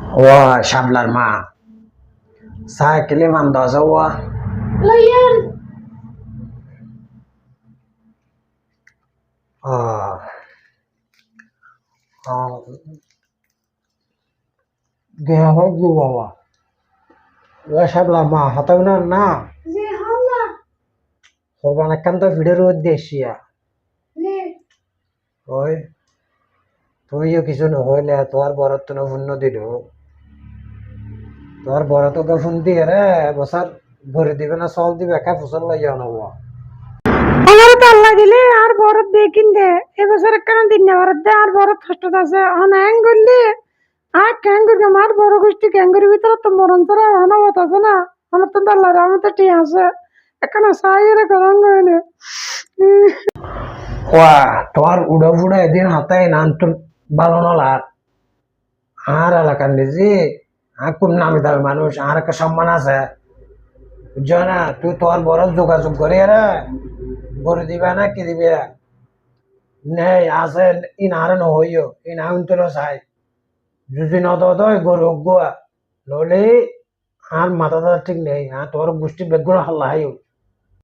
Wah, Shablar ma. Saya kilim anda zawa. Layan. Ah, ah, gaya ho gua wa. Wah, Shablar ma, hatau na. যে হামলা Korban ekkan to video Desia. যে ওই তুইও কিছু নহইলে তোর বরত তো শূন্য দিল তোর বরত তোকে ফোন দিয়ে রে বছর ভরে দিবে না চল দিবে একা ফসল লইয়া নব আমার তো আল্লাহ দিলে আর বরফ দেখিন দে এবছর কেন দিন না বরফ দে আর বরফ কষ্ট আছে অন হ্যাং করলে আর ক্যাঙ্গুর আমার বড় গোষ্ঠী ক্যাঙ্গুর ভিতরে তো মরণ তোরা অনবত আছে না আমার তো আল্লাহ আমার তো ঠিক আছে এখন সাইরে গরম গইলে ওয়া তোর উড়ো ফুড়ো এদিন হাতে নান তোর ভালো নলার আর এলাকার নিজে আর খুব নামি দামি মানুষ আর একটা সম্মান আছে বুঝছো না তুই তোর বড় যোগাযোগ করে রে ভরে দিবে না কি দিবে নেই আছে ইনারে নহইও ইনা উন্তলো চাই যদি নদ গরু গোয়া নলে আর মাথাটা ঠিক নেই আর তোর গোষ্ঠী বেগুন হাল্লা হাইও